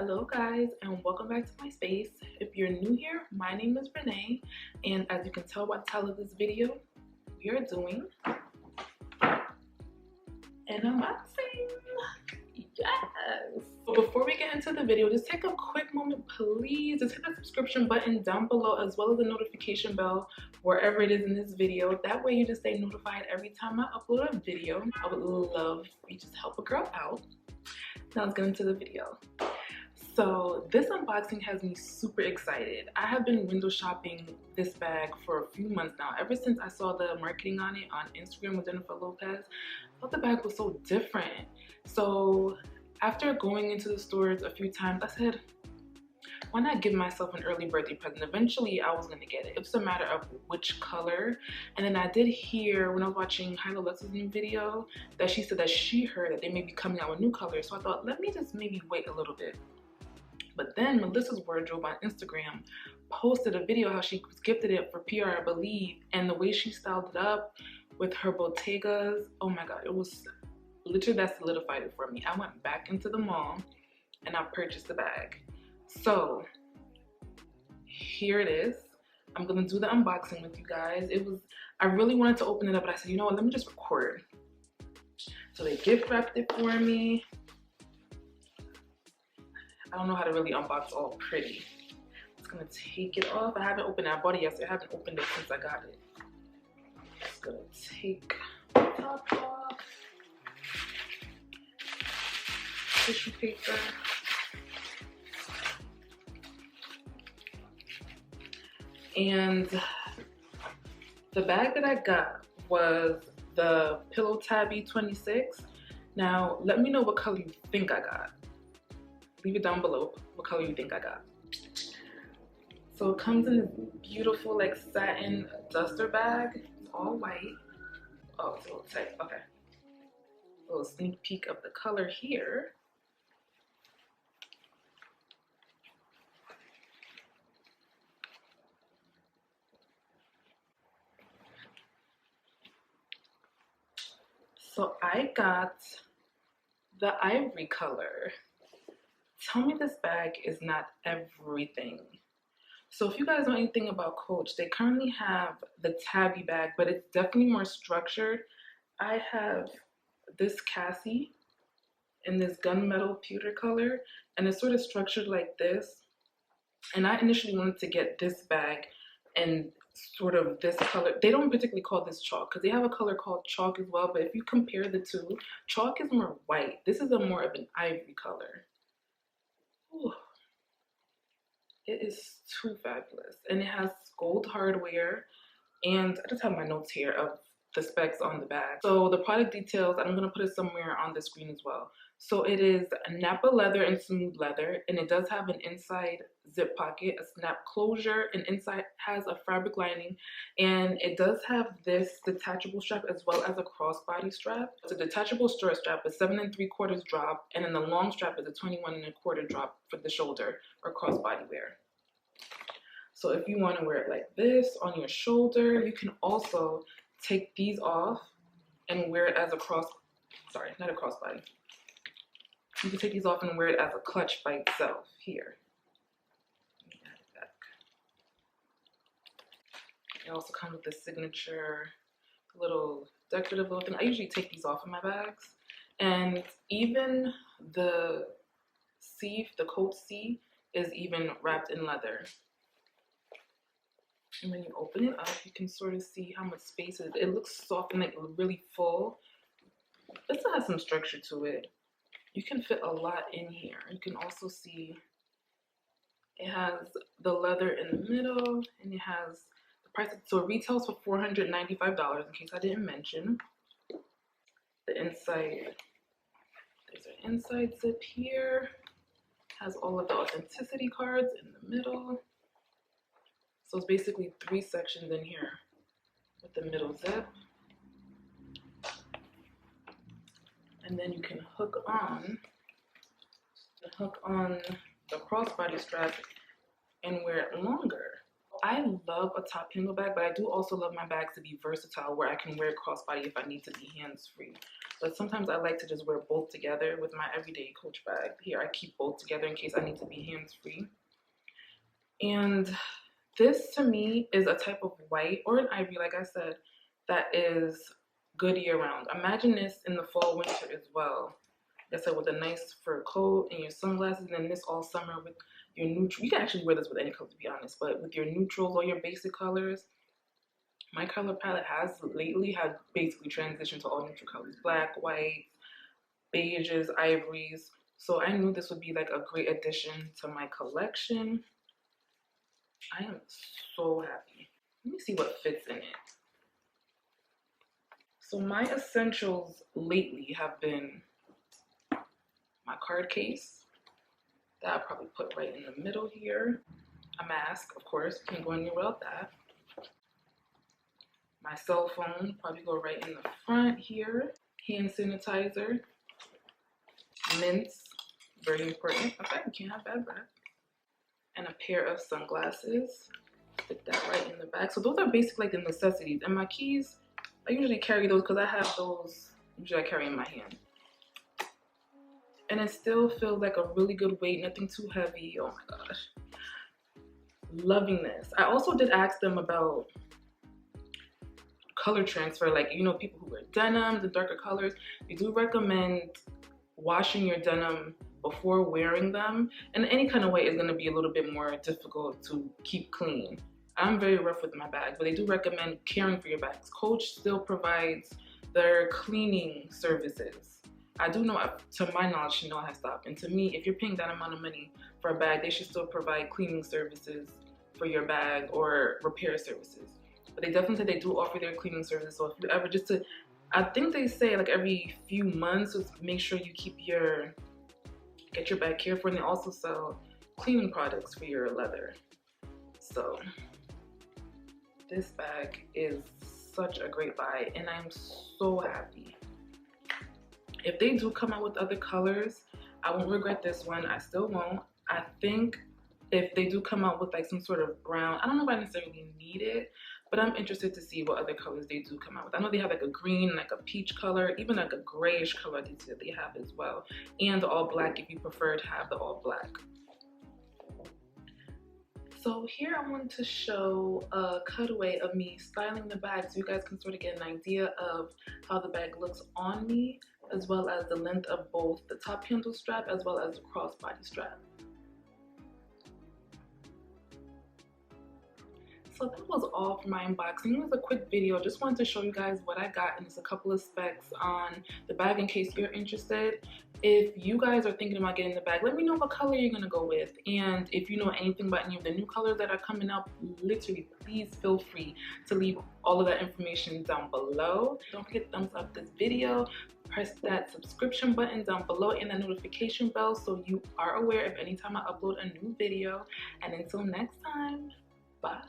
Hello guys, and welcome back to my space. If you're new here, my name is Renee, and as you can tell by the title of this video, we are doing an unboxing. Yes! But before we get into the video, just take a quick moment please to hit the subscription button down below, as well as the notification bell wherever it is in this video. That way you just stay notified every time I upload a video. I would love if you just help a girl out. Now let's get into the video. So this unboxing has me super excited. I have been window shopping this bag for a few months now. Ever since I saw the marketing on it on Instagram with Jennifer Lopez, I thought the bag was so different. So after going into the stores a few times, I said, why not give myself an early birthday present? Eventually I was gonna get it. It's a matter of which color. And then I did hear when I was watching Hyla Lux's new video that she said that she heard that they may be coming out with new colors. So I thought, let me just maybe wait a little bit. But then Melissa's Wardrobe on Instagram posted a video how she was gifted it for PR, I believe, and the way she styled it up with her Bottegas, oh my god, it was literally, that solidified it for me. I went back into the mall and I purchased the bag. So here it is. I'm gonna do the unboxing with you guys. I really wanted to open it up, but I said, you know what, let me just record. So they gift wrapped it for me. I don't know how to really unbox all pretty. I'm just gonna take it off. I haven't opened it. I bought it yesterday. I haven't opened it since I got it. Just gonna take the top off. Tissue paper. And the bag that I got was the Pillow Tabby 26. Now, let me know what color you think I got. Leave it down below what color you think I got. So it comes in this beautiful like satin duster bag. It's all white. Oh, it's a little tight. Okay. A little sneak peek of the color here. So I got the ivory color. Tell me this bag is not everything. So if you guys know anything about Coach, they currently have the Tabby bag, but it's definitely more structured. I have this Cassie in this gunmetal pewter color, and it's sort of structured like this. And I initially wanted to get this bag and sort of this color. They don't particularly call this chalk because they have a color called chalk as well, but if you compare the two, chalk is more white. This is more of an ivory color. Ooh. It is too fabulous, and it has gold hardware, and I just have my notes here of the specs on the bag. So the product details, I'm gonna put it somewhere on the screen as well. So it is Napa leather and smooth leather, and it does have an inside zip pocket, a snap closure, and inside has a fabric lining, and it does have this detachable strap as well as a crossbody strap. It's a detachable strap with 7 3/4 drop, and then the long strap is a 21 1/4 drop for the shoulder or crossbody wear. So if you want to wear it like this on your shoulder, you can also take these off and wear it as a not a crossbody. You can take these off and wear it as a clutch by itself here. Let me add it back. It also comes with the signature little decorative little thing. I usually take these off in my bags. And even the coat C is even wrapped in leather. And when you open it up, you can sort of see how much space it is. It looks soft and like really full. It still has some structure to it. You can fit a lot in here. You can also see it has the leather in the middle, and it has the price. So it retails for $495 in case I didn't mention. The inside, there's an inside zip here. Has all of the authenticity cards in the middle. So it's basically 3 sections in here with the middle zip. And then you can hook on the crossbody strap and wear it longer. I love a top handle bag, but I do also love my bags to be versatile where I can wear it crossbody if I need to be hands-free. But sometimes I like to just wear both together with my everyday Coach bag. Here I keep both together in case I need to be hands-free. And this to me is a type of white or an ivory, like I said, that is good year-round. Imagine this in the fall, winter as well. Like I said, with a nice fur coat and your sunglasses, and then this all summer with your neutral. You can actually wear this with any color, to be honest, but with your neutrals or your basic colors. My color palette has lately had basically transitioned to all neutral colors: black, white, beiges, ivories. So I knew this would be like a great addition to my collection. I am so happy. Let me see what fits in it. So my essentials lately have been my card case that I'll probably put right in the middle here. A mask, of course, can't go anywhere without that. My cell phone, probably go right in the front here. Hand sanitizer, mints, very important. Okay, you can't have bad breath. And a pair of sunglasses. Stick that right in the back. So those are basically like the necessities. And my keys, I usually carry those because I have those, usually I carry in my hand. And it still feels like a really good weight, nothing too heavy. Oh my gosh. Loving this. I also did ask them about color transfer, like, you know, people who wear denims and darker colors. They do recommend washing your denim before wearing them. And any kind of way is going to be a little bit more difficult to keep clean. I'm very rough with my bags, but they do recommend caring for your bags. Coach still provides their cleaning services. I do know, to my knowledge, Chanel has stopped. And to me, if you're paying that amount of money for a bag, they should still provide cleaning services for your bag or repair services. But they definitely say they do offer their cleaning services. So if you ever I think they say like every few months, just make sure you get your bag cared for. And they also sell cleaning products for your leather. So this bag is such a great buy, and I'm so happy. If they do come out with other colors, I won't regret this one. I still won't. I think if they do come out with like some sort of brown, I don't know if I necessarily need it, but I'm interested to see what other colors they do come out with. I know they have like a green, like a peach color, even like a grayish color that they have as well. And the all black if you prefer to have the all black. So here I wanted to show a cutaway of me styling the bag so you guys can sort of get an idea of how the bag looks on me, as well as the length of both the top handle strap as well as the crossbody strap. So that was all for my unboxing. It was a quick video. Just wanted to show you guys what I got and just a couple of specs on the bag in case you're interested. If you guys are thinking about getting the bag, let me know what color you're gonna go with. And if you know anything about any of the new colors that are coming out, literally, please feel free to leave all of that information down below. Don't forget to thumbs up this video. Press that subscription button down below and the notification bell so you are aware of anytime I upload a new video. And until next time, bye.